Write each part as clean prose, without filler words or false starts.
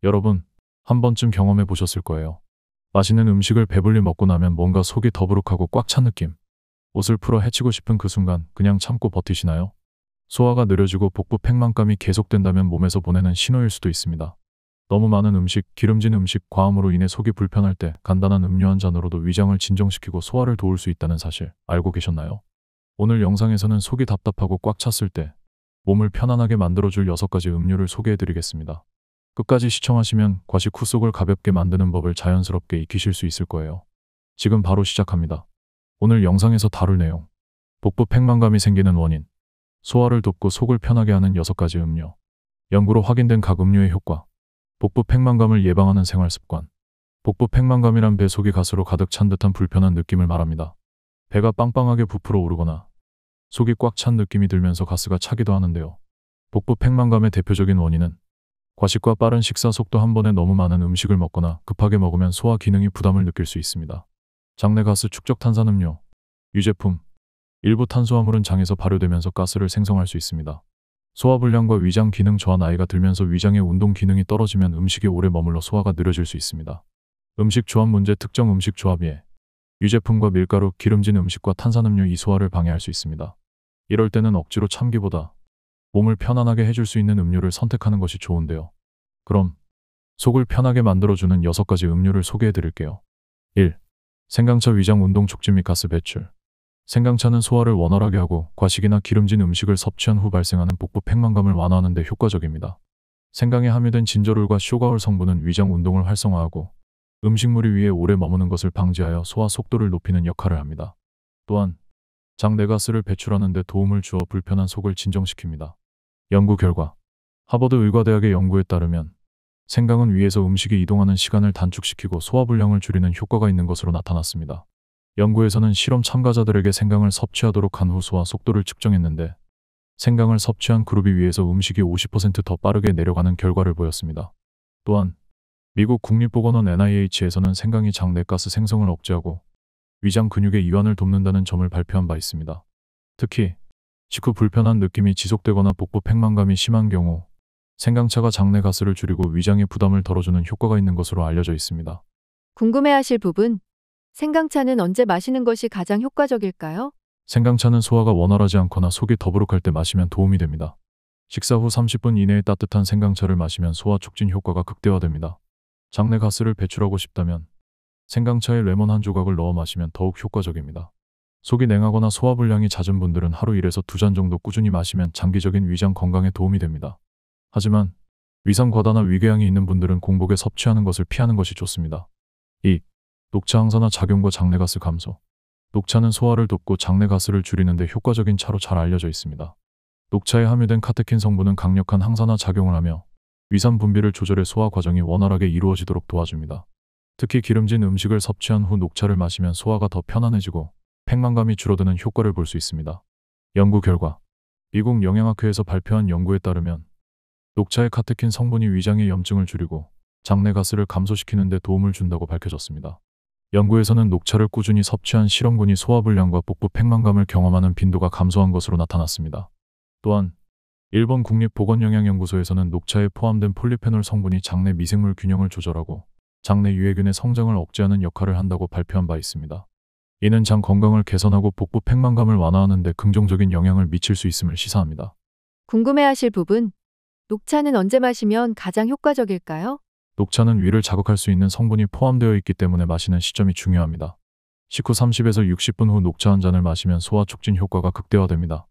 여러분, 한 번쯤 경험해 보셨을 거예요. 맛있는 음식을 배불리 먹고 나면 뭔가 속이 더부룩하고 꽉 찬 느낌. 옷을 풀어 헤치고 싶은 그 순간 그냥 참고 버티시나요? 소화가 느려지고 복부 팽만감이 계속된다면 몸에서 보내는 신호일 수도 있습니다. 너무 많은 음식, 기름진 음식, 과음으로 인해 속이 불편할 때 간단한 음료 한 잔으로도 위장을 진정시키고 소화를 도울 수 있다는 사실 알고 계셨나요? 오늘 영상에서는 속이 답답하고 꽉 찼을 때 몸을 편안하게 만들어줄 6가지 음료를 소개해드리겠습니다. 끝까지 시청하시면 과식 후 속을 가볍게 만드는 법을 자연스럽게 익히실 수 있을 거예요. 지금 바로 시작합니다. 오늘 영상에서 다룰 내용: 복부 팽만감이 생기는 원인, 소화를 돕고 속을 편하게 하는 6가지 음료, 연구로 확인된 각 음료의 효과, 복부 팽만감을 예방하는 생활 습관. 복부 팽만감이란 배 속이 가스로 가득 찬 듯한 불편한 느낌을 말합니다. 배가 빵빵하게 부풀어 오르거나 속이 꽉 찬 느낌이 들면서 가스가 차기도 하는데요. 복부 팽만감의 대표적인 원인은 과식과 빠른 식사 속도, 한 번에 너무 많은 음식을 먹거나 급하게 먹으면 소화 기능이 부담을 느낄 수 있습니다. 장내 가스 축적 탄산음료, 유제품, 일부 탄수화물은 장에서 발효되면서 가스를 생성할 수 있습니다. 소화불량과 위장 기능 저하, 나이가 들면서 위장의 운동 기능이 떨어지면 음식이 오래 머물러 소화가 느려질 수 있습니다. 음식 조합 문제, 특정 음식 조합에 유제품과 밀가루, 기름진 음식과 탄산음료, 이 소화를 방해할 수 있습니다. 이럴 때는 억지로 참기보다 몸을 편안하게 해줄 수 있는 음료를 선택하는 것이 좋은데요. 그럼 속을 편하게 만들어주는 6가지 음료를 소개해드릴게요. 1. 생강차. 위장 운동 촉진 및 가스 배출. 생강차는 소화를 원활하게 하고 과식이나 기름진 음식을 섭취한 후 발생하는 복부 팽만감을 완화하는 데 효과적입니다. 생강에 함유된 진저롤과 쇼가올 성분은 위장 운동을 활성화하고 음식물이 위에 오래 머무는 것을 방지하여 소화 속도를 높이는 역할을 합니다. 또한 장내 가스를 배출하는 데 도움을 주어 불편한 속을 진정시킵니다. 연구 결과, 하버드 의과대학의 연구에 따르면 생강은 위에서 음식이 이동하는 시간을 단축시키고 소화불량을 줄이는 효과가 있는 것으로 나타났습니다. 연구에서는 실험 참가자들에게 생강을 섭취하도록 한 후 소화 속도를 측정했는데 생강을 섭취한 그룹이 위에서 음식이 50%더 빠르게 내려가는 결과를 보였습니다. 또한 미국 국립보건원 NIH에서는 생강이 장내 가스 생성을 억제하고 위장 근육의 이완을 돕는다는 점을 발표한 바 있습니다. 특히 식후 불편한 느낌이 지속되거나 복부 팽만감이 심한 경우 생강차가 장내 가스를 줄이고 위장의 부담을 덜어주는 효과가 있는 것으로 알려져 있습니다. 궁금해하실 부분, 생강차는 언제 마시는 것이 가장 효과적일까요? 생강차는 소화가 원활하지 않거나 속이 더부룩할 때 마시면 도움이 됩니다. 식사 후 30분 이내에 따뜻한 생강차를 마시면 소화 촉진 효과가 극대화됩니다. 장내 가스를 배출하고 싶다면 생강차에 레몬 한 조각을 넣어 마시면 더욱 효과적입니다. 속이 냉하거나 소화불량이 잦은 분들은 하루 1에서 2잔 정도 꾸준히 마시면 장기적인 위장 건강에 도움이 됩니다. 하지만 위산 과다나 위궤양이 있는 분들은 공복에 섭취하는 것을 피하는 것이 좋습니다. 2. 녹차 항산화 작용과 장내 가스 감소. 녹차는 소화를 돕고 장내 가스를 줄이는 데 효과적인 차로 잘 알려져 있습니다. 녹차에 함유된 카테킨 성분은 강력한 항산화 작용을 하며 위산 분비를 조절해 소화 과정이 원활하게 이루어지도록 도와줍니다. 특히 기름진 음식을 섭취한 후 녹차를 마시면 소화가 더 편안해지고 팽만감이 줄어드는 효과를 볼 수 있습니다. 연구 결과, 미국 영양학회에서 발표한 연구에 따르면 녹차의 카테킨 성분이 위장의 염증을 줄이고 장내 가스를 감소시키는 데 도움을 준다고 밝혀졌습니다. 연구에서는 녹차를 꾸준히 섭취한 실험군이 소화불량과 복부 팽만감을 경험하는 빈도가 감소한 것으로 나타났습니다. 또한 일본 국립보건영양연구소에서는 녹차에 포함된 폴리페놀 성분이 장내 미생물 균형을 조절하고 장내 유해균의 성장을 억제하는 역할을 한다고 발표한 바 있습니다. 이는 장 건강을 개선하고 복부 팽만감을 완화하는 데 긍정적인 영향을 미칠 수 있음을 시사합니다. 궁금해하실 부분, 녹차는 언제 마시면 가장 효과적일까요? 녹차는 위를 자극할 수 있는 성분이 포함되어 있기 때문에 마시는 시점이 중요합니다. 식후 30에서 60분 후 녹차 한 잔을 마시면 소화 촉진 효과가 극대화됩니다.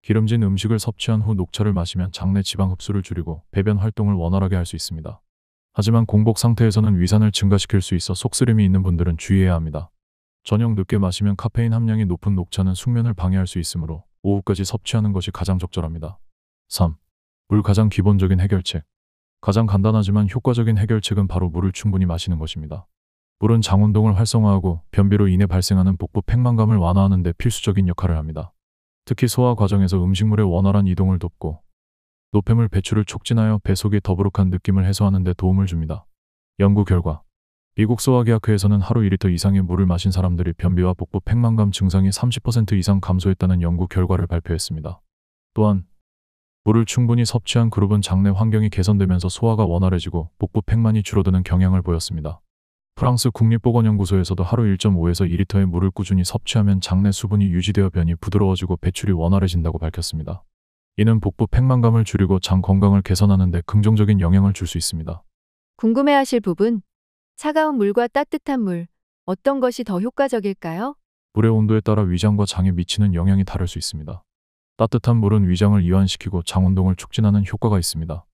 기름진 음식을 섭취한 후 녹차를 마시면 장내 지방 흡수를 줄이고 배변 활동을 원활하게 할 수 있습니다. 하지만 공복 상태에서는 위산을 증가시킬 수 있어 속쓰림이 있는 분들은 주의해야 합니다. 저녁 늦게 마시면 카페인 함량이 높은 녹차는 숙면을 방해할 수 있으므로 오후까지 섭취하는 것이 가장 적절합니다. 3. 물. 가장 기본적인 해결책. 가장 간단하지만 효과적인 해결책은 바로 물을 충분히 마시는 것입니다. 물은 장 운동을 활성화하고 변비로 인해 발생하는 복부 팽만감을 완화하는 데 필수적인 역할을 합니다. 특히 소화 과정에서 음식물의 원활한 이동을 돕고 노폐물 배출을 촉진하여 배 속의 더부룩한 느낌을 해소하는 데 도움을 줍니다. 연구 결과, 미국 소화기학회에서는 하루 2리터 이상의 물을 마신 사람들이 변비와 복부 팽만감 증상이 30% 이상 감소했다는 연구 결과를 발표했습니다. 또한 물을 충분히 섭취한 그룹은 장내 환경이 개선되면서 소화가 원활해지고 복부 팽만이 줄어드는 경향을 보였습니다. 프랑스 국립보건연구소에서도 하루 1.5에서 2리터의 물을 꾸준히 섭취하면 장내 수분이 유지되어 변이 부드러워지고 배출이 원활해진다고 밝혔습니다. 이는 복부 팽만감을 줄이고 장 건강을 개선하는 데 긍정적인 영향을 줄 수 있습니다. 궁금해하실 부분. 차가운 물과 따뜻한 물, 어떤 것이 더 효과적일까요? 물의 온도에 따라 위장과 장에 미치는 영향이 다를 수 있습니다. 따뜻한 물은 위장을 이완시키고 장 운동을 촉진하는 효과가 있습니다.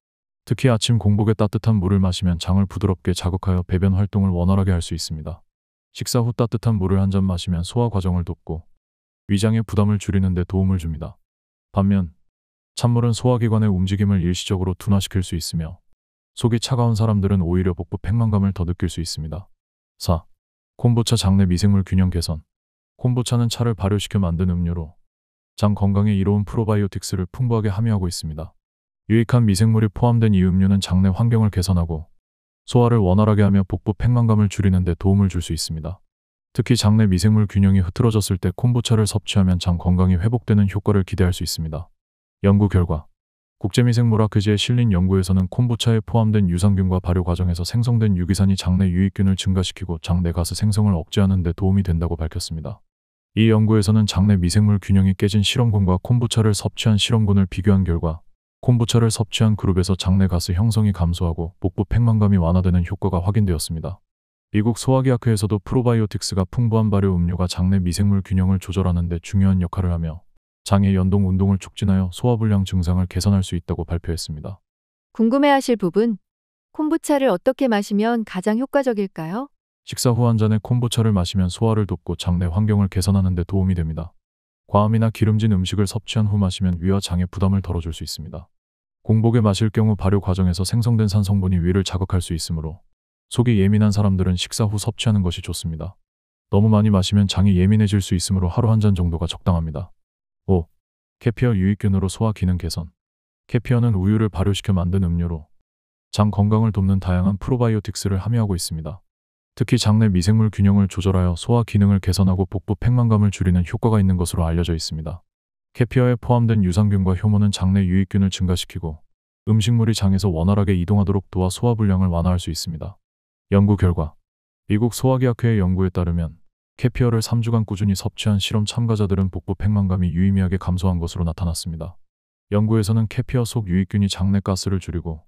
특히 아침 공복에 따뜻한 물을 마시면 장을 부드럽게 자극하여 배변 활동을 원활하게 할 수 있습니다. 식사 후 따뜻한 물을 한 잔 마시면 소화 과정을 돕고 위장의 부담을 줄이는 데 도움을 줍니다. 반면 찬물은 소화기관의 움직임을 일시적으로 둔화시킬 수 있으며 속이 차가운 사람들은 오히려 복부 팽만감을 더 느낄 수 있습니다. 4. 콤부차 장내 미생물 균형 개선. 콤부차는 차를 발효시켜 만든 음료로 장 건강에 이로운 프로바이오틱스를 풍부하게 함유하고 있습니다. 유익한 미생물이 포함된 이 음료는 장내 환경을 개선하고 소화를 원활하게 하며 복부 팽만감을 줄이는 데 도움을 줄 수 있습니다. 특히 장내 미생물 균형이 흐트러졌을 때 콤부차를 섭취하면 장 건강이 회복되는 효과를 기대할 수 있습니다. 연구 결과 국제미생물학회지에 실린 연구에서는 콤부차에 포함된 유산균과 발효 과정에서 생성된 유기산이 장내 유익균을 증가시키고 장내 가스 생성을 억제하는 데 도움이 된다고 밝혔습니다. 이 연구에서는 장내 미생물 균형이 깨진 실험군과 콤부차를 섭취한 실험군을 비교한 결과 콤부차를 섭취한 그룹에서 장내 가스 형성이 감소하고 복부 팽만감이 완화되는 효과가 확인되었습니다. 미국 소화기학회에서도 프로바이오틱스가 풍부한 발효 음료가 장내 미생물 균형을 조절하는 데 중요한 역할을 하며 장의 연동 운동을 촉진하여 소화불량 증상을 개선할 수 있다고 발표했습니다. 궁금해하실 부분. 콤부차를 어떻게 마시면 가장 효과적일까요? 식사 후 한 잔의 콤부차를 마시면 소화를 돕고 장내 환경을 개선하는 데 도움이 됩니다. 과함이나 기름진 음식을 섭취한 후 마시면 위와 장의 부담을 덜어줄 수 있습니다. 공복에 마실 경우 발효 과정에서 생성된 산 성분이 위를 자극할 수 있으므로 속이 예민한 사람들은 식사 후 섭취하는 것이 좋습니다. 너무 많이 마시면 장이 예민해질 수 있으므로 하루 한 잔 정도가 적당합니다. 5. 캐피어 유익균으로 소화 기능 개선. 캐피어는 우유를 발효시켜 만든 음료로 장 건강을 돕는 다양한 프로바이오틱스를 함유하고 있습니다. 특히 장내 미생물 균형을 조절하여 소화 기능을 개선하고 복부 팽만감을 줄이는 효과가 있는 것으로 알려져 있습니다. 캐피어에 포함된 유산균과 효모는 장내 유익균을 증가시키고 음식물이 장에서 원활하게 이동하도록 도와 소화불량을 완화할 수 있습니다. 연구 결과 미국 소화기학회의 연구에 따르면 캐피어를 3주간 꾸준히 섭취한 실험 참가자들은 복부 팽만감이 유의미하게 감소한 것으로 나타났습니다. 연구에서는 캐피어 속 유익균이 장내 가스를 줄이고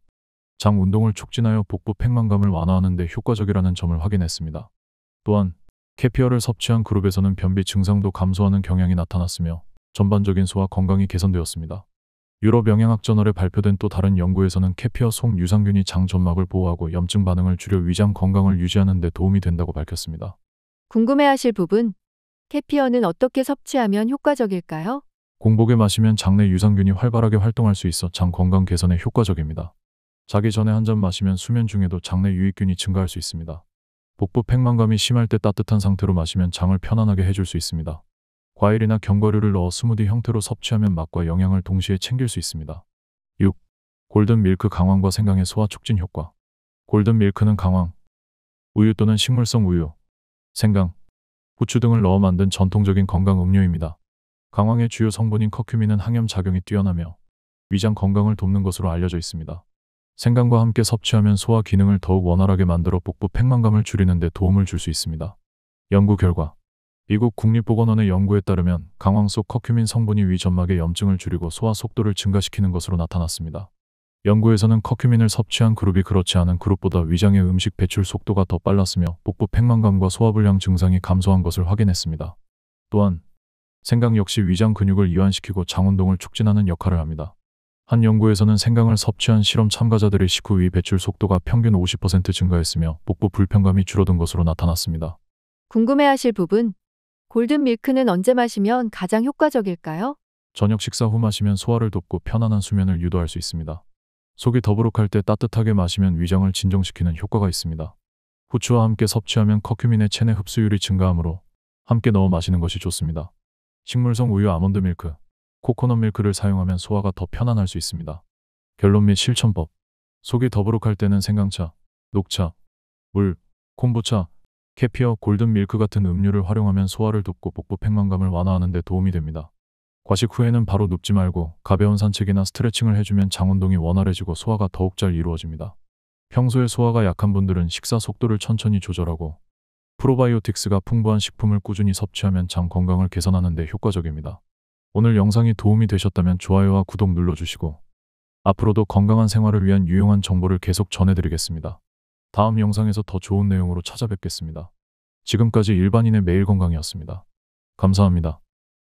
장 운동을 촉진하여 복부 팽만감을 완화하는 데 효과적이라는 점을 확인했습니다. 또한 캐피어를 섭취한 그룹에서는 변비 증상도 감소하는 경향이 나타났으며 전반적인 소화 건강이 개선되었습니다. 유럽 영양학 저널에 발표된 또 다른 연구에서는 캐피어 속 유산균이 장 점막을 보호하고 염증 반응을 줄여 위장 건강을 유지하는 데 도움이 된다고 밝혔습니다. 궁금해하실 부분. 캐피어는 어떻게 섭취하면 효과적일까요? 공복에 마시면 장내 유산균이 활발하게 활동할 수 있어 장 건강 개선에 효과적입니다. 자기 전에 한 잔 마시면 수면 중에도 장내 유익균이 증가할 수 있습니다. 복부 팽만감이 심할 때 따뜻한 상태로 마시면 장을 편안하게 해줄 수 있습니다. 과일이나 견과류를 넣어 스무디 형태로 섭취하면 맛과 영양을 동시에 챙길 수 있습니다. 6. 골든 밀크 강황과 생강의 소화 촉진 효과. 골든 밀크는 강황, 우유 또는 식물성 우유, 생강, 후추 등을 넣어 만든 전통적인 건강 음료입니다. 강황의 주요 성분인 커큐민은 항염 작용이 뛰어나며 위장 건강을 돕는 것으로 알려져 있습니다. 생강과 함께 섭취하면 소화 기능을 더욱 원활하게 만들어 복부 팽만감을 줄이는 데 도움을 줄 수 있습니다. 연구 결과 미국 국립보건원의 연구에 따르면 강황 속 커큐민 성분이 위 점막의 염증을 줄이고 소화 속도를 증가시키는 것으로 나타났습니다. 연구에서는 커큐민을 섭취한 그룹이 그렇지 않은 그룹보다 위장의 음식 배출 속도가 더 빨랐으며 복부 팽만감과 소화불량 증상이 감소한 것을 확인했습니다. 또한 생강 역시 위장 근육을 이완시키고 장 운동을 촉진하는 역할을 합니다. 한 연구에서는 생강을 섭취한 실험 참가자들의 식후 위 배출 속도가 평균 50% 증가했으며 복부 불편감이 줄어든 것으로 나타났습니다. 궁금해하실 부분. 골든 밀크는 언제 마시면 가장 효과적일까요? 저녁 식사 후 마시면 소화를 돕고 편안한 수면을 유도할 수 있습니다. 속이 더부룩할 때 따뜻하게 마시면 위장을 진정시키는 효과가 있습니다. 후추와 함께 섭취하면 커큐민의 체내 흡수율이 증가하므로 함께 넣어 마시는 것이 좋습니다. 식물성 우유 아몬드 밀크, 코코넛 밀크를 사용하면 소화가 더 편안할 수 있습니다. 결론 및 실천법. 속이 더부룩할 때는 생강차, 녹차, 물, 콤부차, 캐피어, 골든 밀크 같은 음료를 활용하면 소화를 돕고 복부 팽만감을 완화하는 데 도움이 됩니다. 과식 후에는 바로 눕지 말고 가벼운 산책이나 스트레칭을 해주면 장운동이 원활해지고 소화가 더욱 잘 이루어집니다. 평소에 소화가 약한 분들은 식사 속도를 천천히 조절하고 프로바이오틱스가 풍부한 식품을 꾸준히 섭취하면 장 건강을 개선하는 데 효과적입니다. 오늘 영상이 도움이 되셨다면 좋아요와 구독 눌러주시고 앞으로도 건강한 생활을 위한 유용한 정보를 계속 전해드리겠습니다. 다음 영상에서 더 좋은 내용으로 찾아뵙겠습니다. 지금까지 일반인의 매일 건강이었습니다. 감사합니다.